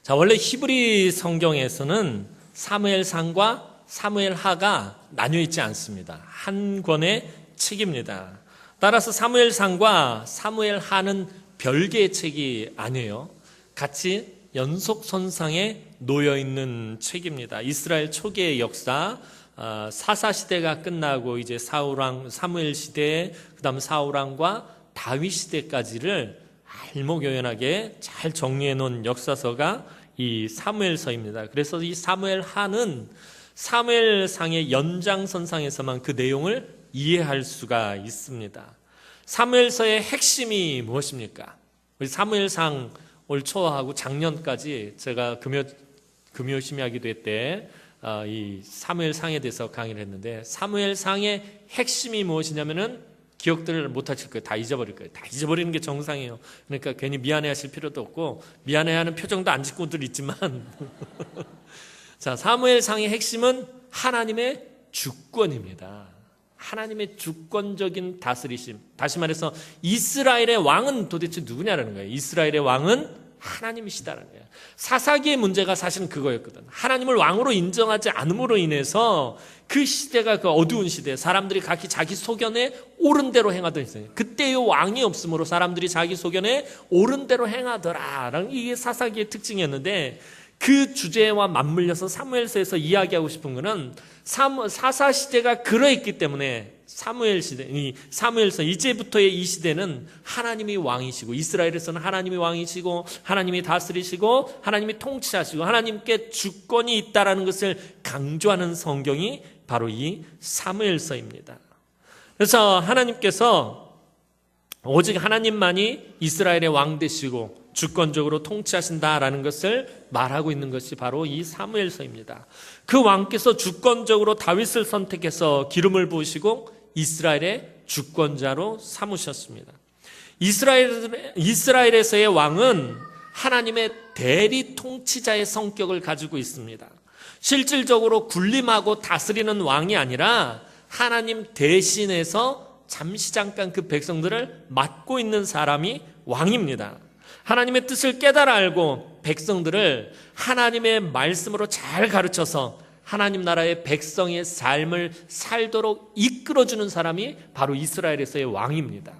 자, 원래 히브리 성경에서는 사무엘상과 사무엘하가 나뉘어 있지 않습니다. 한 권의 책입니다. 따라서 사무엘상과 사무엘하는 별개의 책이 아니에요. 같이 연속선상에 놓여 있는 책입니다. 이스라엘 초기의 역사, 사사시대가 끝나고 이제 사무엘 시대, 그 다음 사울왕과 다윗 시대까지를 알목요연하게 잘 정리해 놓은 역사서가 이 사무엘서입니다. 그래서 이 사무엘하는 사무엘상의 연장선상에서만 그 내용을 이해할 수가 있습니다. 사무엘서의 핵심이 무엇입니까? 우리 사무엘상 올 초하고 작년까지 제가 금요 심야기도회 때 이 사무엘상에 대해서 강의를 했는데, 사무엘상의 핵심이 무엇이냐면은 기억들을 못 하실 거예요. 다 잊어버릴 거예요. 다 잊어버리는 게 정상이에요. 그러니까 괜히 미안해 하실 필요도 없고, 미안해하는 표정도 안 짓고 들 있지만 자, 사무엘상의 핵심은 하나님의 주권입니다. 하나님의 주권적인 다스리심. 다시 말해서 이스라엘의 왕은 도대체 누구냐라는 거예요. 이스라엘의 왕은 하나님이시다라는 거예요. 사사기의 문제가 사실은 그거였거든. 하나님을 왕으로 인정하지 않음으로 인해서 그 시대가 그 어두운 시대, 사람들이 각기 자기 소견에 옳은 대로 행하던 시대, 그때의 왕이 없으므로 사람들이 자기 소견에 옳은 대로 행하더라라는 이게 사사기의 특징이었는데, 그 주제와 맞물려서 사무엘서에서 이야기하고 싶은 것은 사사 시대가 그러했기 때문에 사무엘서 이제부터의 이 시대는 하나님이 왕이시고, 이스라엘에서는 하나님이 왕이시고, 하나님이 다스리시고, 하나님이 통치하시고, 하나님께 주권이 있다라는 것을 강조하는 성경이 바로 이 사무엘서입니다. 그래서 하나님께서 오직 하나님만이 이스라엘의 왕 되시고 주권적으로 통치하신다라는 것을 말하고 있는 것이 바로 이 사무엘서입니다. 그 왕께서 주권적으로 다윗을 선택해서 기름을 부으시고 이스라엘의 주권자로 삼으셨습니다. 이스라엘에서의 왕은 하나님의 대리 통치자의 성격을 가지고 있습니다. 실질적으로 군림하고 다스리는 왕이 아니라 하나님 대신해서 잠시 잠깐 그 백성들을 맡고 있는 사람이 왕입니다. 하나님의 뜻을 깨달아 알고 백성들을 하나님의 말씀으로 잘 가르쳐서 하나님 나라의 백성의 삶을 살도록 이끌어주는 사람이 바로 이스라엘에서의 왕입니다.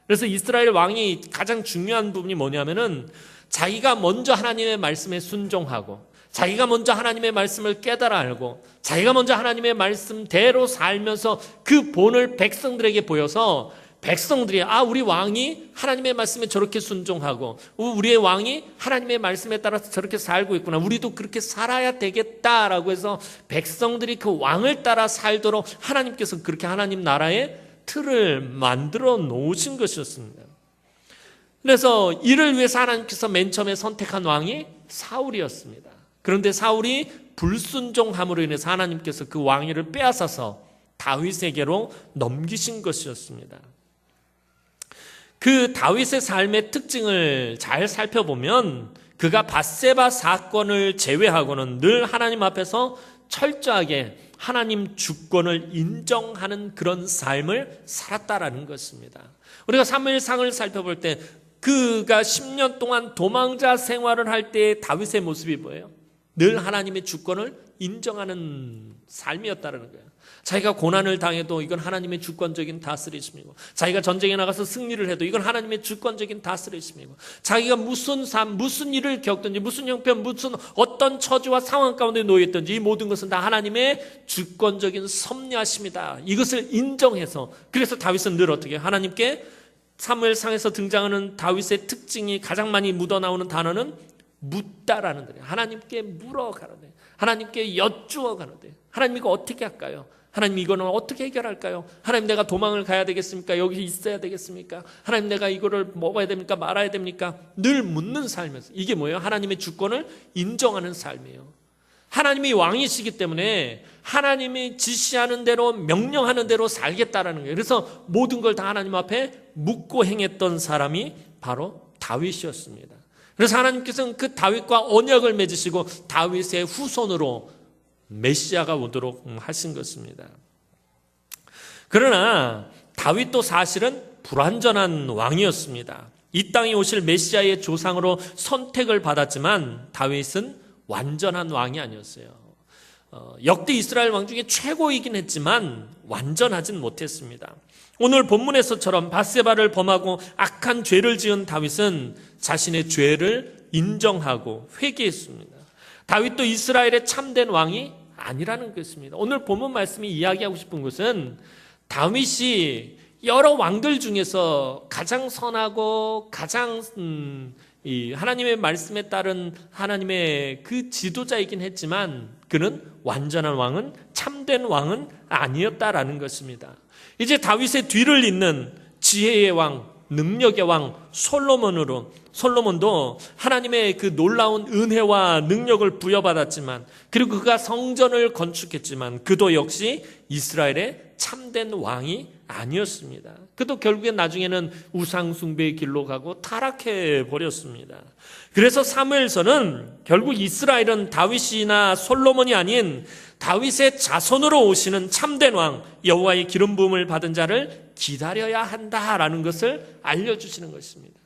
그래서 이스라엘 왕이 가장 중요한 부분이 뭐냐면은 자기가 먼저 하나님의 말씀에 순종하고, 자기가 먼저 하나님의 말씀을 깨달아 알고, 자기가 먼저 하나님의 말씀대로 살면서 그 본을 백성들에게 보여서 백성들이 우리 왕이 하나님의 말씀에 저렇게 순종하고, 우리의 왕이 하나님의 말씀에 따라서 저렇게 살고 있구나, 우리도 그렇게 살아야 되겠다라고 해서 백성들이 그 왕을 따라 살도록 하나님께서 그렇게 하나님 나라의 틀을 만들어 놓으신 것이었습니다. 그래서 이를 위해서 하나님께서 맨 처음에 선택한 왕이 사울이었습니다. 그런데 사울이 불순종함으로 인해서 하나님께서 그 왕위를 빼앗아서 다윗에게로 넘기신 것이었습니다. 그 다윗의 삶의 특징을 잘 살펴보면 그가 밧세바 사건을 제외하고는 늘 하나님 앞에서 철저하게 하나님 주권을 인정하는 그런 삶을 살았다라는 것입니다. 우리가 사무엘상을 살펴볼 때 그가 10년 동안 도망자 생활을 할 때의 다윗의 모습이 뭐예요? 늘 하나님의 주권을 인정하는 삶이었다는 거예요. 자기가 고난을 당해도 이건 하나님의 주권적인 다스리심이고, 자기가 전쟁에 나가서 승리를 해도 이건 하나님의 주권적인 다스리심이고, 자기가 무슨 일을 겪든지, 무슨 형편, 무슨 어떤 처지와 상황 가운데 놓였든지 이 모든 것은 다 하나님의 주권적인 섭리하심이다, 이것을 인정해서, 그래서 다윗은 늘 어떻게 하나님께, 사무엘상에서 등장하는 다윗의 특징이 가장 많이 묻어나오는 단어는 묻다라는 거예요. 하나님께 물어 가라되, 하나님께 여쭈어 가라되, 하나님 이거 어떻게 할까요? 하나님 이거는 어떻게 해결할까요? 하나님 내가 도망을 가야 되겠습니까? 여기 있어야 되겠습니까? 하나님 내가 이거를 먹어야 됩니까? 말아야 됩니까? 늘 묻는 삶이었어요. 이게 뭐예요? 하나님의 주권을 인정하는 삶이에요. 하나님이 왕이시기 때문에 하나님이 지시하는 대로, 명령하는 대로 살겠다라는 거예요. 그래서 모든 걸 다 하나님 앞에 묻고 행했던 사람이 바로 다윗이었습니다. 그래서 하나님께서는 그 다윗과 언약을 맺으시고 다윗의 후손으로 메시아가 오도록 하신 것입니다. 그러나 다윗도 사실은 불완전한 왕이었습니다. 이 땅에 오실 메시아의 조상으로 선택을 받았지만 다윗은 완전한 왕이 아니었어요. 역대 이스라엘 왕 중에 최고이긴 했지만 완전하진 못했습니다. 오늘 본문에서처럼 밧세바를 범하고 악한 죄를 지은 다윗은 자신의 죄를 인정하고 회개했습니다. 다윗도 이스라엘의 참된 왕이 아니라는 것입니다. 오늘 본문 말씀이 이야기하고 싶은 것은 다윗이 여러 왕들 중에서 가장 선하고 가장 이 하나님의 말씀에 따른 하나님의 그 지도자이긴 했지만 그는 완전한 왕은, 참된 왕은 아니었다라는 것입니다. 이제 다윗의 뒤를 잇는 지혜의 왕, 능력의 왕 솔로몬도 하나님의 그 놀라운 은혜와 능력을 부여받았지만, 그리고 그가 성전을 건축했지만 그도 역시 이스라엘의 참된 왕이 아니었습니다. 그도 결국엔 나중에는 우상숭배의 길로 가고 타락해 버렸습니다. 그래서 사무엘서는 결국 이스라엘은 다윗이나 솔로몬이 아닌 다윗의 자손으로 오시는 참된 왕, 여호와의 기름 부음을 받은 자를 기다려야 한다라는 것을 알려주시는 것입니다.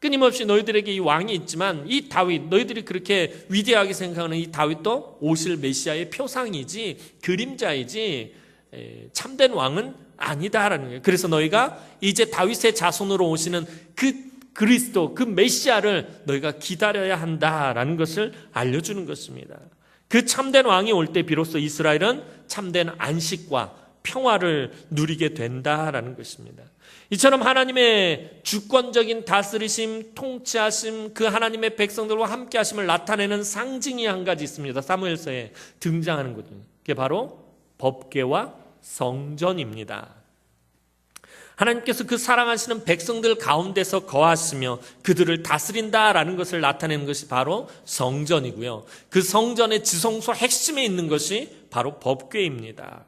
끊임없이 너희들에게 이 왕이 있지만 이 다윗, 너희들이 그렇게 위대하게 생각하는 이 다윗도 오실 메시아의 표상이지 그림자이지 참된 왕은 아니다라는 거예요. 그래서 너희가 이제 다윗의 자손으로 오시는 그 그리스도, 그 메시아를 너희가 기다려야 한다라는 것을 알려주는 것입니다. 그 참된 왕이 올 때 비로소 이스라엘은 참된 안식과 평화를 누리게 된다라는 것입니다. 이처럼 하나님의 주권적인 다스리심, 통치하심, 그 하나님의 백성들과 함께 하심을 나타내는 상징이 한 가지 있습니다. 사무엘서에 등장하는 거죠. 그게 바로 법궤와 성전입니다. 하나님께서 그 사랑하시는 백성들 가운데서 거하시며 그들을 다스린다라는 것을 나타내는 것이 바로 성전이고요. 그 성전의 지성소 핵심에 있는 것이 바로 법궤입니다.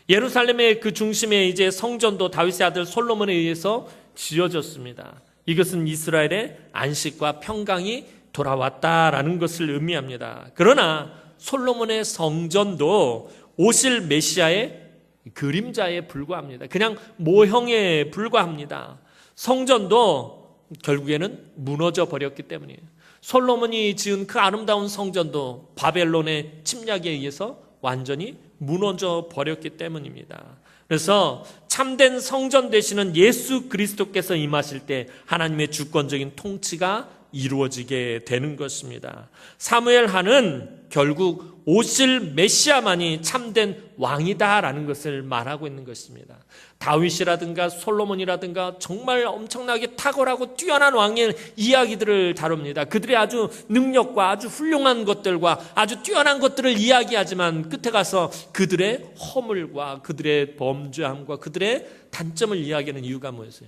예루살렘의 그 중심에 이제 성전도 다윗의 아들 솔로몬에 의해서 지어졌습니다. 이것은 이스라엘의 안식과 평강이 돌아왔다라는 것을 의미합니다. 그러나 솔로몬의 성전도 오실 메시아의 그림자에 불과합니다. 그냥 모형에 불과합니다. 성전도 결국에는 무너져 버렸기 때문이에요. 솔로몬이 지은 그 아름다운 성전도 바벨론의 침략에 의해서 완전히 무너져 버렸기 때문입니다. 그래서 참된 성전 되시는 예수 그리스도께서 임하실 때 하나님의 주권적인 통치가 이루어지게 되는 것입니다. 사무엘하는 결국 오실 메시아만이 참된 왕이다라는 것을 말하고 있는 것입니다. 다윗이라든가 솔로몬이라든가 정말 엄청나게 탁월하고 뛰어난 왕의 이야기들을 다룹니다. 그들의 아주 능력과 아주 훌륭한 것들과 아주 뛰어난 것들을 이야기하지만 끝에 가서 그들의 허물과 그들의 범죄함과 그들의 단점을 이야기하는 이유가 뭐였어요?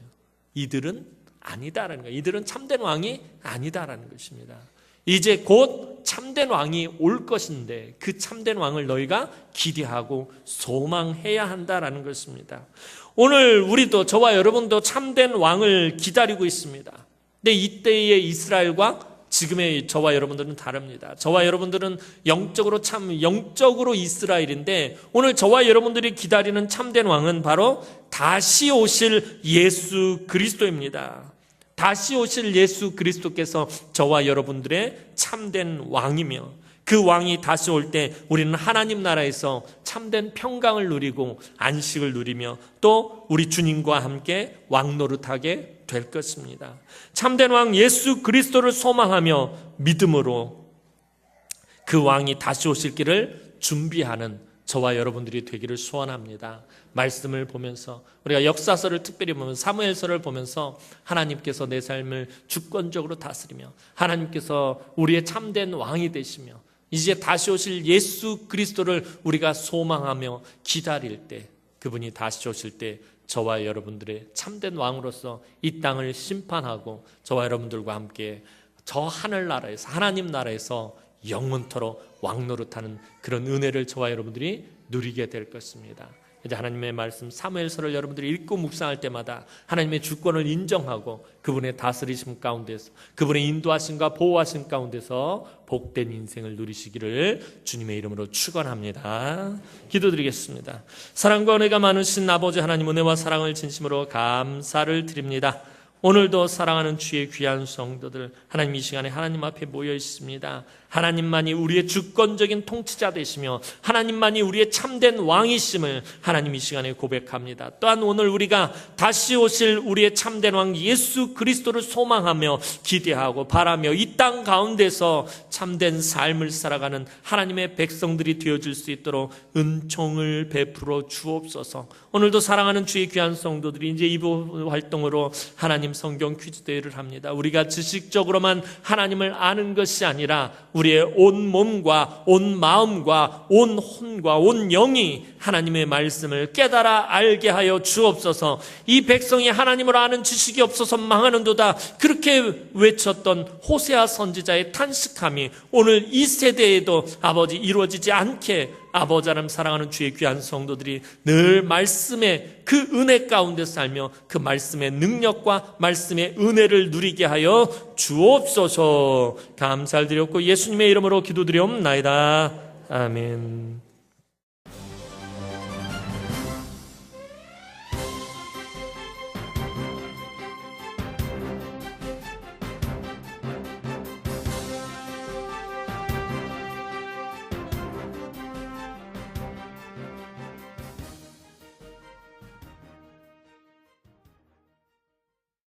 이들은 아니다라는 거예요. 이들은 참된 왕이 아니다라는 것입니다. 이제 곧 참된 왕이 올 것인데 그 참된 왕을 너희가 기대하고 소망해야 한다라는 것입니다. 오늘 우리도, 저와 여러분도 참된 왕을 기다리고 있습니다. 근데 이때의 이스라엘과 지금의 저와 여러분들은 다릅니다. 저와 여러분들은 영적으로 이스라엘인데 오늘 저와 여러분들이 기다리는 참된 왕은 바로 다시 오실 예수 그리스도입니다. 다시 오실 예수 그리스도께서 저와 여러분들의 참된 왕이며 그 왕이 다시 올 때 우리는 하나님 나라에서 참된 평강을 누리고 안식을 누리며 또 우리 주님과 함께 왕노릇하게 될 것입니다. 참된 왕 예수 그리스도를 소망하며 믿음으로 그 왕이 다시 오실 길을 준비하는 저와 여러분들이 되기를 소원합니다. 말씀을 보면서 우리가 역사서를 특별히 보면 사무엘서를 보면서 하나님께서 내 삶을 주권적으로 다스리며 하나님께서 우리의 참된 왕이 되시며 이제 다시 오실 예수 그리스도를 우리가 소망하며 기다릴 때 그분이 다시 오실 때 저와 여러분들의 참된 왕으로서 이 땅을 심판하고 저와 여러분들과 함께 저 하늘나라에서 하나님 나라에서 영원토록 왕노릇하는 그런 은혜를 저와 여러분들이 누리게 될 것입니다. 이제 하나님의 말씀 사무엘서를 여러분들이 읽고 묵상할 때마다 하나님의 주권을 인정하고 그분의 다스리심 가운데서 그분의 인도하심과 보호하심 가운데서 복된 인생을 누리시기를 주님의 이름으로 축원합니다. 기도드리겠습니다. 사랑과 은혜가 많으신 아버지 하나님, 은혜와 사랑을 진심으로 감사를 드립니다. 오늘도 사랑하는 주의 귀한 성도들, 하나님 이 시간에 하나님 앞에 모여 있습니다. 하나님만이 우리의 주권적인 통치자 되시며 하나님만이 우리의 참된 왕이심을 하나님 이 시간에 고백합니다. 또한 오늘 우리가 다시 오실 우리의 참된 왕 예수 그리스도를 소망하며 기대하고 바라며 이 땅 가운데서 참된 삶을 살아가는 하나님의 백성들이 되어질 수 있도록 은총을 베풀어 주옵소서. 오늘도 사랑하는 주의 귀한 성도들이 이제 이부 활동으로 하나님 성경 퀴즈 대회를 합니다. 우리가 지식적으로만 하나님을 아는 것이 아니라 우리의 온 몸과 온 마음과 온 혼과 온 영이 하나님의 말씀을 깨달아 알게 하여 주옵소서. 이 백성이 하나님을 아는 지식이 없어서 망하는도다, 그렇게 외쳤던 호세아 선지자의 탄식함이 오늘 이 세대에도 아버지 이루어지지 않게 아버지 하나님 사랑하는 주의 귀한 성도들이 늘 말씀의 그 은혜 가운데 살며 그 말씀의 능력과 말씀의 은혜를 누리게 하여 주옵소서. 감사를 드렸고 예수님의 이름으로 기도드리옵나이다. 아멘.